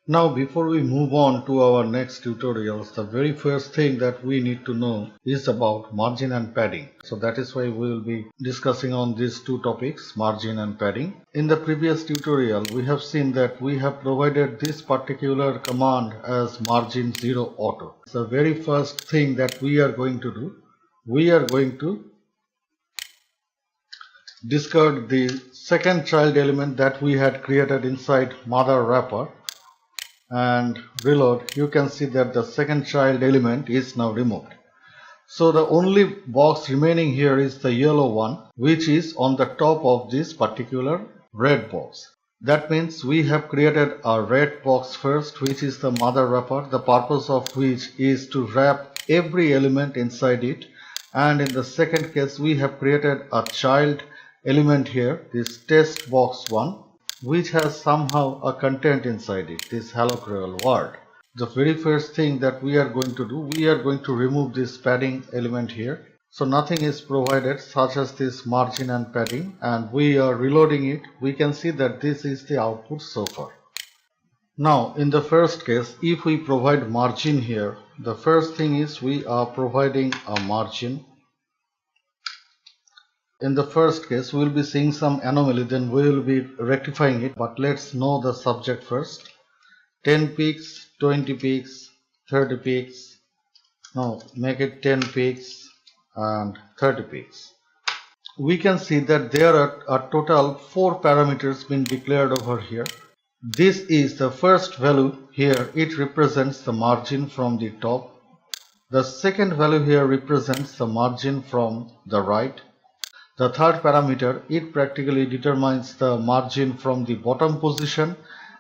Now, before we move on to our next tutorials, the very first thing that we need to know is about margin and padding. So that is why we will be discussing on these two topics, margin and padding. In the previous tutorial, we have seen that we have provided this particular command as margin 0 auto. The very first thing that we are going to do, we are going to discard the second child element that we had created inside mother wrapper. And reload, you can see that the second child element is now removed. So the only box remaining here is the yellow one, which is on the top of this particular red box. That means we have created a red box first, which is the mother wrapper, the purpose of which is to wrap every element inside it. And in the second case, we have created a child element here, this test box one, which has somehow a content inside it, this hello Creole word. The very first thing that we are going to do, we are going to remove this padding element here. So nothing is provided such as this margin and padding, and we are reloading it. We can see that this is the output so far. Now in the first case, if we provide margin here, the first thing is we are providing a margin. In the first case, we will be seeing some anomaly, then we will be rectifying it. But let's know the subject first. 10 peaks, 20 peaks, 30 peaks. Now make it 10 peaks and 30 peaks. We can see that there are a total 4 parameters being declared over here. This is the first value here. It represents the margin from the top. The second value here represents the margin from the right. The third parameter, it practically determines the margin from the bottom position,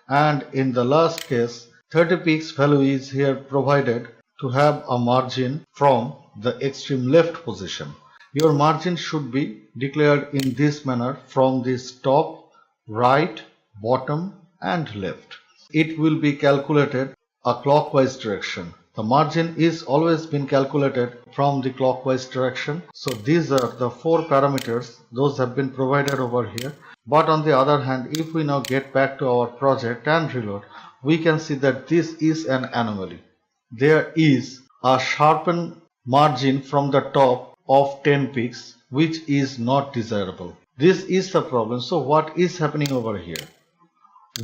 and in the last case 30 peaks value is here provided to have a margin from the extreme left position. Your margin should be declared in this manner from this top, right, bottom and left. It will be calculated a clockwise direction. The margin is always been calculated from the clockwise direction. So these are the 4 parameters, those have been provided over here. But on the other hand, if we now get back to our project and reload, we can see that this is an anomaly. There is a sharpened margin from the top of 10 peaks, which is not desirable. This is the problem. So what is happening over here?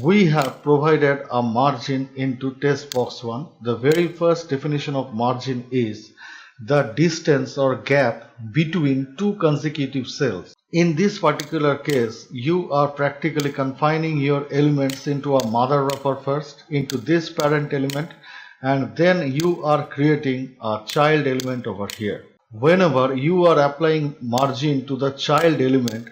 We have provided a margin into test box 1. The very first definition of margin is the distance or gap between two consecutive cells. In this particular case, you are practically confining your elements into a mother wrapper first, into this parent element, and then you are creating a child element over here. Whenever you are applying margin to the child element,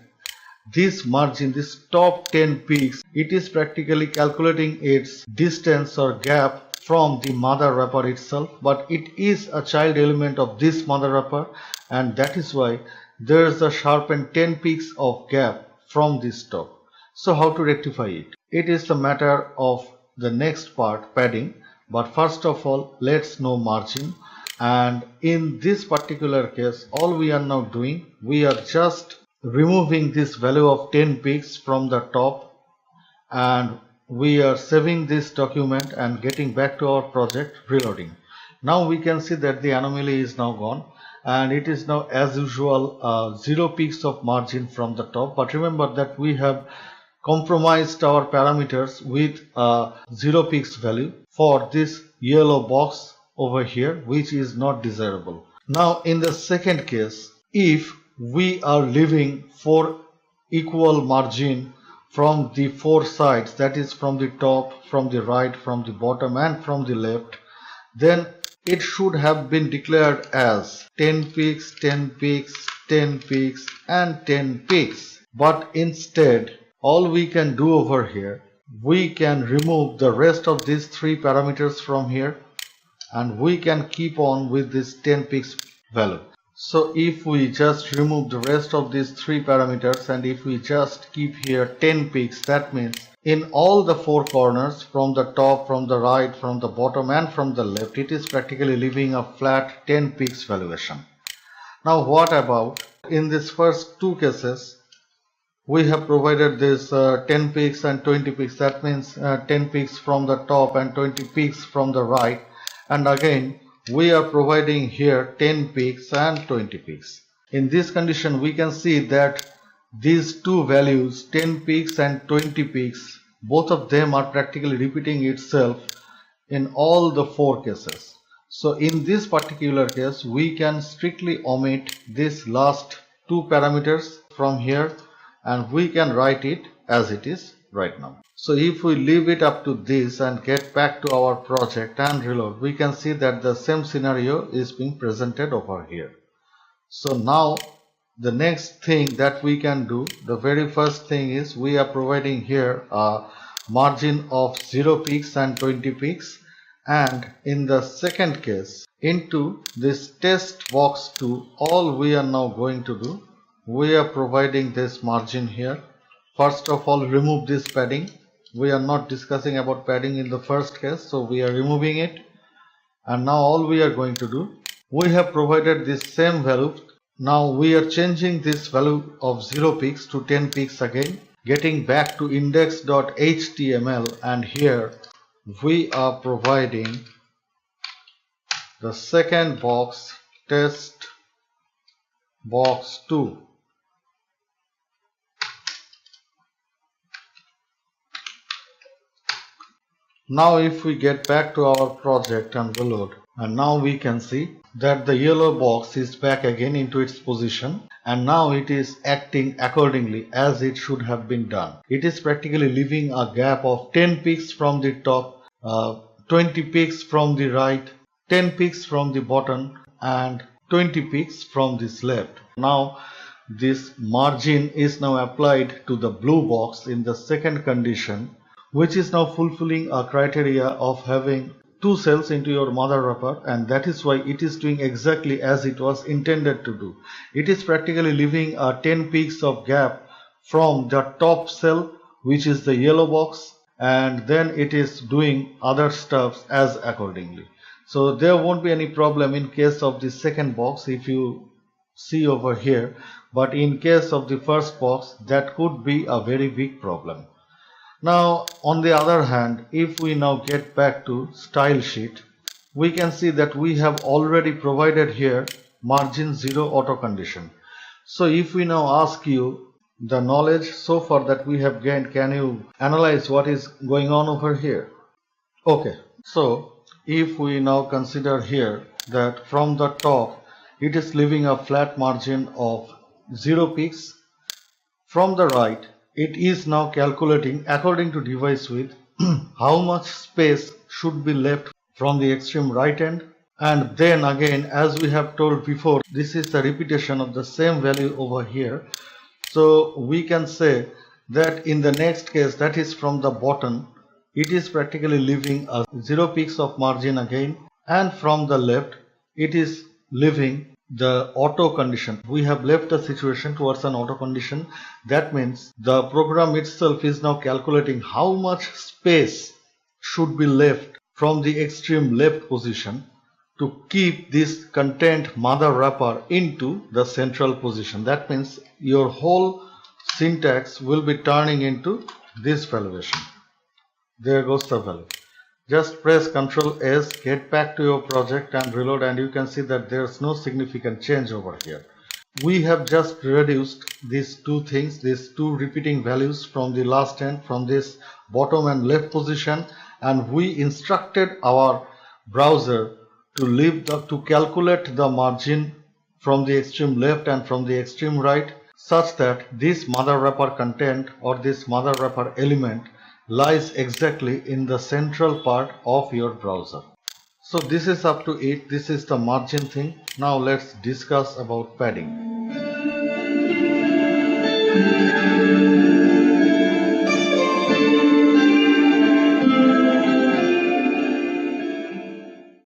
this margin, this top 10 peaks, it is practically calculating its distance or gap from the mother wrapper itself, but it is a child element of this mother wrapper, and that is why there is a sharpened 10 peaks of gap from this top. So how to rectify it? It is the matter of the next part, padding. But first of all, let's know margin. And in this particular case, all we are now doing, we are just removing this value of 10 peaks from the top, and we are saving this document and getting back to our project, reloading. Now we can see that the anomaly is now gone, and it is now as usual 0 peaks of margin from the top. But remember that we have compromised our parameters with a 0 peaks value for this yellow box over here, which is not desirable. Now in the second case, if we are leaving 4 equal margin from the 4 sides, that is from the top, from the right, from the bottom and from the left, then it should have been declared as 10 peaks, 10 peaks, 10 peaks and 10 peaks. But instead, all we can do over here, we can remove the rest of these 3 parameters from here, and we can keep on with this 10 peaks value. So if we just remove the rest of these 3 parameters, and if we just keep here 10 peaks, that means in all the 4 corners, from the top, from the right, from the bottom and from the left, it is practically leaving a flat 10 peaks valuation. Now what about in these first 2 cases? we have provided this 10 peaks and 20 peaks. That means 10 peaks from the top and 20 peaks from the right. And again, we are providing here 10 peaks and 20 peaks. In this condition, we can see that these two values, 10 peaks and 20 peaks, both of them are practically repeating itself in all the four cases. So in this particular case, we can strictly omit this last two parameters from here, and we can write it as it is right now. So if we leave it up to this and get back to our project and reload, we can see that the same scenario is being presented over here. So now the next thing that we can do, the very first thing is we are providing here a margin of 0 peaks and 20 peaks. And in the second case, into this test box 2, all we are now going to do, we are providing this margin here. First of all, remove this padding. We are not discussing about padding in the first case, so we are removing it. And now all we are going to do, we have provided this same value. Now we are changing this value of 0 peaks to 10 peaks again, getting back to index.html, and here we are providing the second box, test box 2. Now if we get back to our project and reload, and now we can see that the yellow box is back again into its position, and now it is acting accordingly as it should have been done. It is practically leaving a gap of 10 peaks from the top, 20 peaks from the right, 10 peaks from the bottom, and 20 peaks from this left. Now this margin is now applied to the blue box in the second condition, which is now fulfilling a criteria of having two cells into your mother wrapper, and that is why it is doing exactly as it was intended to do. It is practically leaving a 10 peaks of gap from the top cell, which is the yellow box, and then it is doing other stuffs as accordingly. So there won't be any problem in case of the second box if you see over here, but in case of the first box, that could be a very big problem. Now on the other hand, if we now get back to style sheet, we can see that we have already provided here margin 0 auto condition. So if we now ask you the knowledge so far that we have gained, can you analyze what is going on over here? Okay, so if we now consider here that from the top it is leaving a flat margin of 0 peaks, from the right it is now calculating according to device width how much space should be left from the extreme right end, and then again, as we have told before, this is the repetition of the same value over here. So we can say that in the next case, that is from the bottom, it is practically leaving a 0 peaks of margin again, and from the left it is leaving the auto condition. We have left the situation towards an auto condition. That means the program itself is now calculating how much space should be left from the extreme left position to keep this content mother wrapper into the central position. That means your whole syntax will be turning into this valuation. There goes the value. Just press Ctrl S, get back to your project and reload, and you can see that there's no significant change over here. We have just reduced these two things, these two repeating values from the last end, from this bottom and left position, and we instructed our browser to calculate the margin from the extreme left and from the extreme right, such that this mother wrapper content or this mother wrapper element lies exactly in the central part of your browser. So this is up to it. This is the margin thing. Now let's discuss about padding.